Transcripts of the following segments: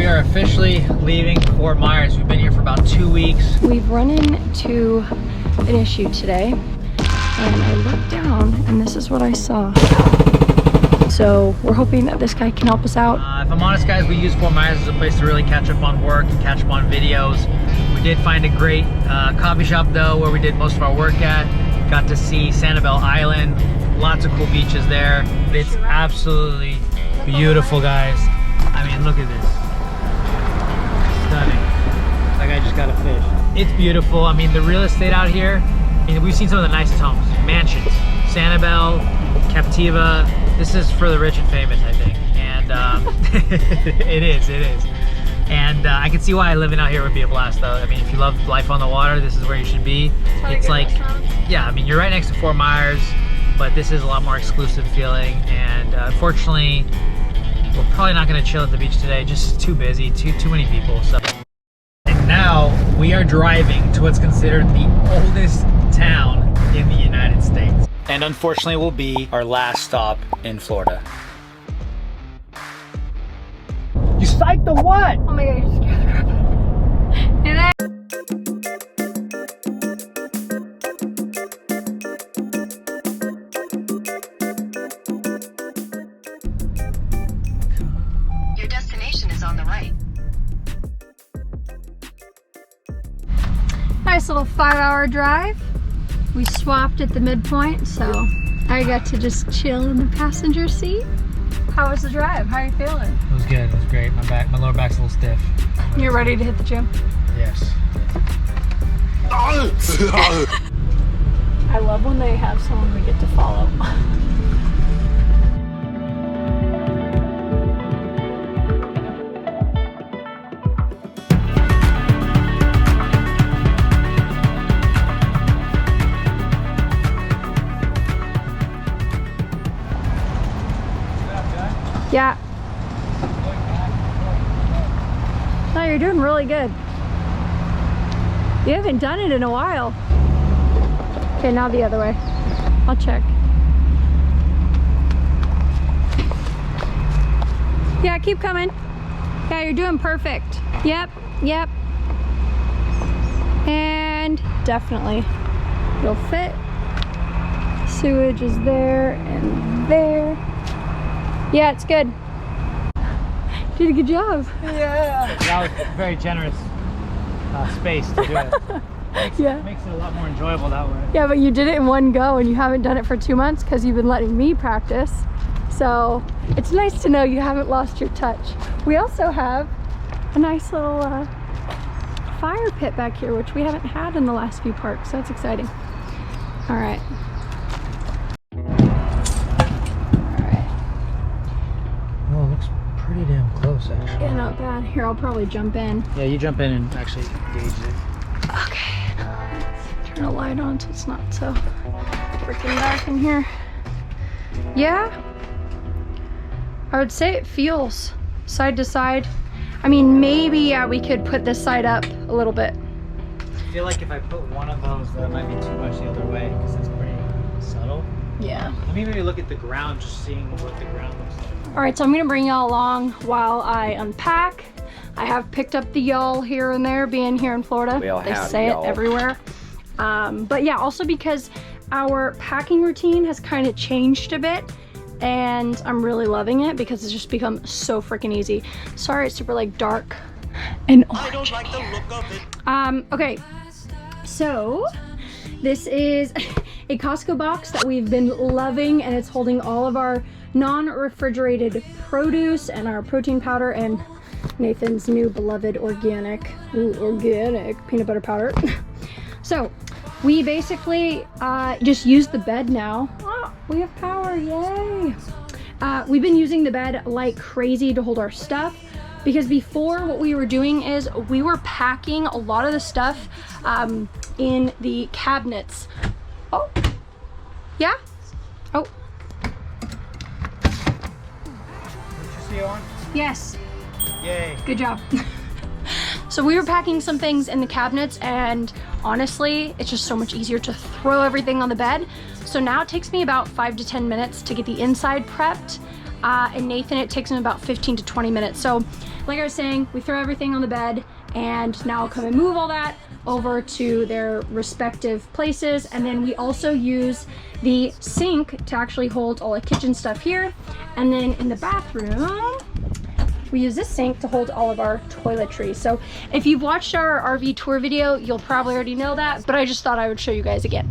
are officially leaving Fort Myers. We've been here for about 2 weeks. We've run into an issue today, and I looked down and this is what I saw. So we're hoping that this guy can help us out. If I'm honest, guys, we use Fort Myers as a place to really catch up on work and catch up on videos. We did find a great coffee shop though, where we did most of our work at. Got to see Sanibel Island, lots of cool beaches there. It's absolutely beautiful, guys. I mean, look at this. Stunning. Like I just got a fish. It's beautiful. I mean, the real estate out here, I mean, we've seen some of the nicest homes. Mansions. Sanibel, Captiva. This is for the rich and famous, I think. And it is. And I can see why living out here would be a blast though. I mean, if you love life on the water, this is where you should be. It's like, yeah, I mean, you're right next to Fort Myers, but this is a lot more exclusive feeling. And unfortunately, we're probably not gonna chill at the beach today. Just too busy, too many people. So. And now we are driving to what's considered the oldest town in the United States. And unfortunately will be our last stop in Florida. You psyched the what? Oh my god, you just scared the crap out of me. Your destination is on the right. Nice little 5-hour drive. We swapped at the midpoint, so I got to just chill in the passenger seat. How was the drive? How are you feeling? It was good. It was great. My lower back's a little stiff. You're ready to hit the gym? Yes. I love when they have someone we get to follow. Yeah. No, you're doing really good. You haven't done it in a while. Okay, now the other way. I'll check. Yeah, keep coming. Yeah, you're doing perfect. Yep. And definitely you'll fit. Sewage is there and there. Yeah, it's good. Did a good job. Yeah. That was very generous space to do it. Makes it a lot more enjoyable that way. Yeah, but you did it in one go and you haven't done it for 2 months because you've been letting me practice. So it's nice to know you haven't lost your touch. We also have a nice little fire pit back here, which we haven't had in the last few parks. So that's exciting. All right. Pretty damn close, actually. Yeah, not bad. Here, I'll probably jump in. Yeah, you jump in and actually gauge it. Okay. Let's turn a light on so it's not so freaking dark in here. Yeah. I would say it feels side to side. I mean, maybe, yeah, we could put this side up a little bit. I feel like if I put one of those, that might be too much the other way because it's pretty subtle. Yeah. Let me maybe look at the ground, just seeing what the ground looks like. All right, so I'm gonna bring y'all along while I unpack. I have picked up the y'all here and there, being here in Florida. They say it everywhere. But yeah, also because our packing routine has kind of changed a bit, and I'm really loving it because it's just become so freaking easy. Sorry, it's super like dark and orange. I don't like the look of it. Okay, so this is a Costco box that we've been loving, and it's holding all of our non-refrigerated produce and our protein powder and Nathan's new beloved organic peanut butter powder. So we basically just use the bed now. Oh, we have power, yay! We've been using the bed like crazy to hold our stuff, because before what we were doing is we were packing a lot of the stuff in the cabinets. Oh, yeah? Oh. On? Yes. Yay. Good job. So we were packing some things in the cabinets, and honestly, it's just so much easier to throw everything on the bed. So now it takes me about 5 to 10 minutes to get the inside prepped. and Nathan, it takes him about 15 to 20 minutes. So like I was saying, we throw everything on the bed, and now I'll come and move all that over to their respective places. And then we also use the sink to actually hold all the kitchen stuff here. And then in the bathroom, we use this sink to hold all of our toiletries. So if you've watched our RV tour video, you'll probably already know that, but I just thought I would show you guys again.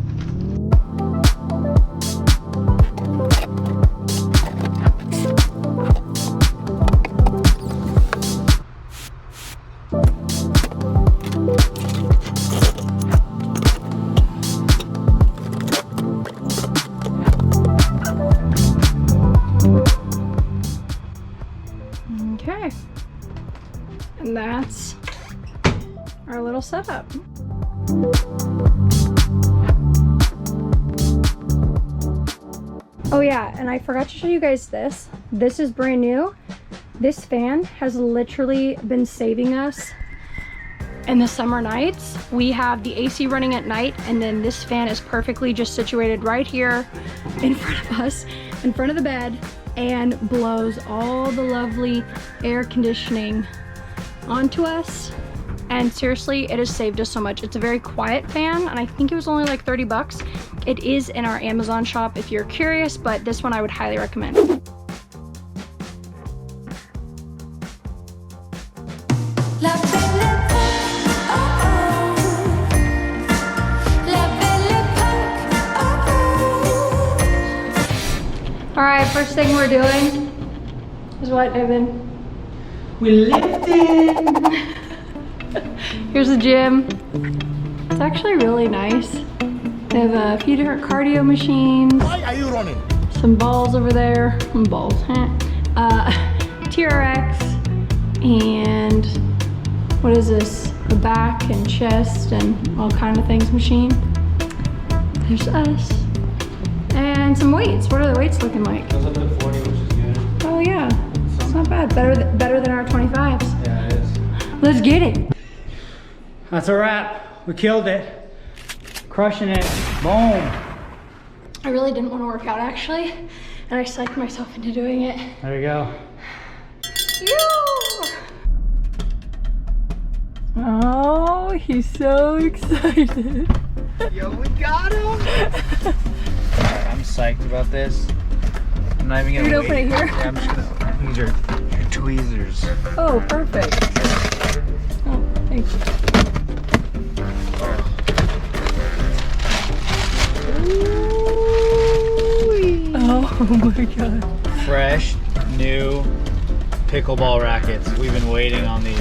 Okay, and that's our little setup. Oh yeah, and I forgot to show you guys this. This is brand new. This fan has literally been saving us in the summer nights. We have the AC running at night, and then this fan is perfectly just situated right here in front of us, in front of the bed, and blows all the lovely air conditioning onto us. And seriously, it has saved us so much. It's a very quiet fan, and I think it was only like 30 bucks. It is in our Amazon shop if you're curious, but this one I would highly recommend. All right, first thing we're doing is what, David? We're lifting. Here's the gym. It's actually really nice. They have a few different cardio machines. Why are you running? Some balls over there. Balls, huh? TRX, and what is this? The back and chest and all kind of things machine. There's us. And some weights. What are the weights looking like? Goes up to 40, which is good. Oh yeah, it's not bad. Better than our 25s. Yeah, it is. Let's get it. That's a wrap. We killed it. Crushing it. Boom. I really didn't want to work out actually, and I psyched myself into doing it. There you go. Yoo! Oh, he's so excited. Yo, we got him! I'm psyched about this. I'm not even gonna You're gonna open it here? Yeah, I'm just gonna use your tweezers. Oh, perfect. Oh, thank you. Oh my god. Fresh, new pickleball rackets. We've been waiting on these.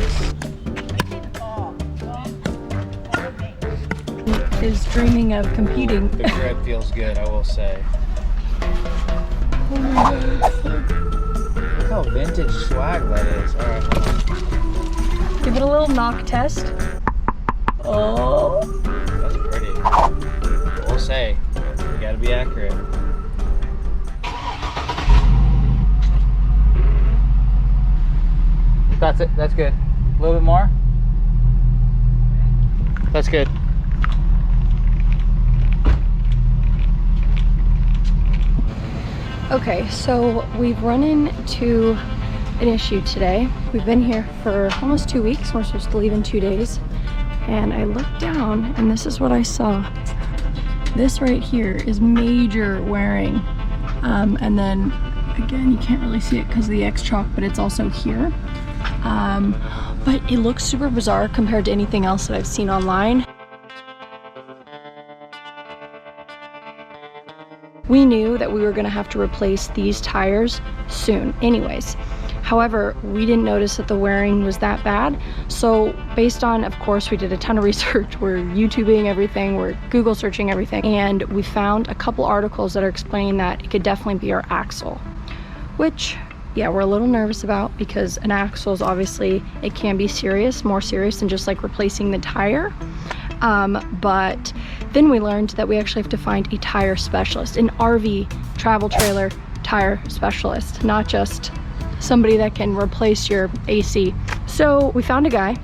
Is dreaming of competing. The grip feels good, I will say. Look how vintage swag that is. Alright, hold on. Give it a little knock test. Oh. That's pretty. We'll say, you gotta be accurate. That's it, that's good. A little bit more? That's good. Okay, so we've run into an issue today. We've been here for almost 2 weeks. We're supposed to leave in 2 days. And I looked down and this is what I saw. This right here is major wearing. And then again, you can't really see it because of the X-chalk, but it's also here. But it looks super bizarre compared to anything else that I've seen online. We knew that we were gonna have to replace these tires soon anyways. However, we didn't notice that the wearing was that bad. So based on, of course, we did a ton of research. We're YouTubing everything, we're Google searching everything, and we found a couple articles that are explaining that it could definitely be our axle, which, yeah, we're a little nervous about because an axle is obviously, it can be serious, more serious than just like replacing the tire. But then we learned that we actually have to find a tire specialist, an RV travel trailer tire specialist, not just somebody that can replace your AC. So we found a guy.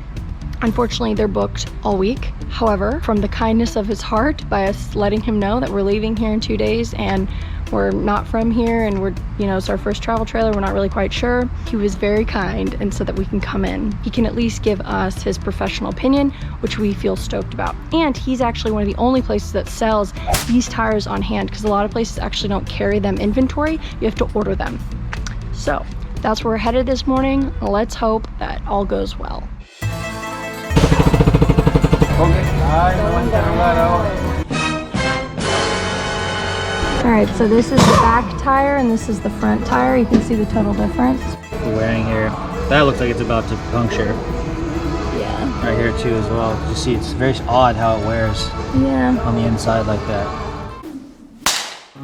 Unfortunately, they're booked all week. However, from the kindness of his heart, by us letting him know that we're leaving here in 2 days and we're not from here and we're, you know, it's our first travel trailer, we're not really quite sure. He was very kind and said that we can come in. He can at least give us his professional opinion, which we feel stoked about. And he's actually one of the only places that sells these tires on hand, because a lot of places actually don't carry them inventory. You have to order them. So that's where we're headed this morning. Let's hope that all goes well. All right, so this is the back tire and this is the front tire. You can see the total difference. The wearing here, that looks like it's about to puncture. Yeah. Right here too as well. You see, it's very odd how it wears on the inside like that.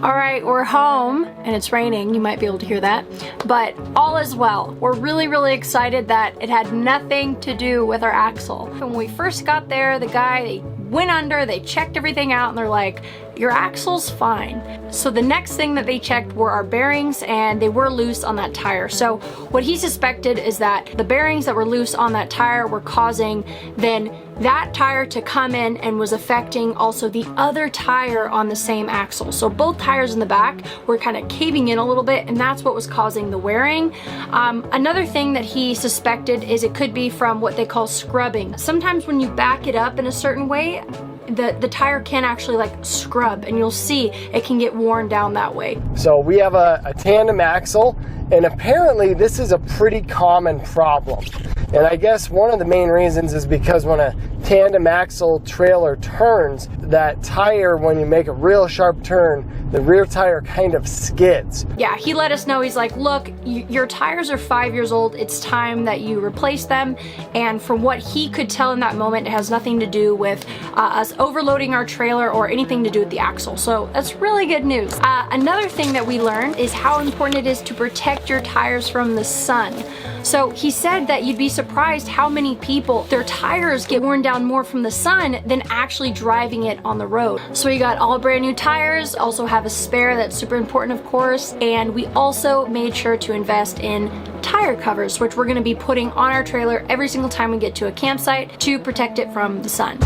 All right, we're home and it's raining. You might be able to hear that, but all is well. We're really, really excited that it had nothing to do with our axle. When we first got there, the guy, they went under, they checked everything out and they're like, your axle's fine. So the next thing that they checked were our bearings, and they were loose on that tire. So what he suspected is that the bearings that were loose on that tire were causing then that tire to come in and was affecting also the other tire on the same axle. So both tires in the back were kind of caving in a little bit, and that's what was causing the wearing. Another thing that he suspected is it could be from what they call scrubbing. Sometimes when you back it up in a certain way, the tire can actually like scrub, and you'll see it can get worn down that way. So we have a tandem axle, and apparently this is a pretty common problem. And I guess one of the main reasons is because when a tandem axle trailer turns, that tire, when you make a real sharp turn, the rear tire kind of skids. Yeah, he let us know, he's like, look, your tires are 5 years old, it's time that you replace them. And from what he could tell in that moment, it has nothing to do with us overloading our trailer or anything to do with the axle. So that's really good news. Another thing that we learned is how important it is to protect your tires from the sun. So he said that you'd be surprised how many people, their tires get worn down more from the sun than actually driving it on the road. So we got all brand new tires, also have a spare, that's super important of course, and we also made sure to invest in tire covers, which we're gonna be putting on our trailer every single time we get to a campsite to protect it from the sun.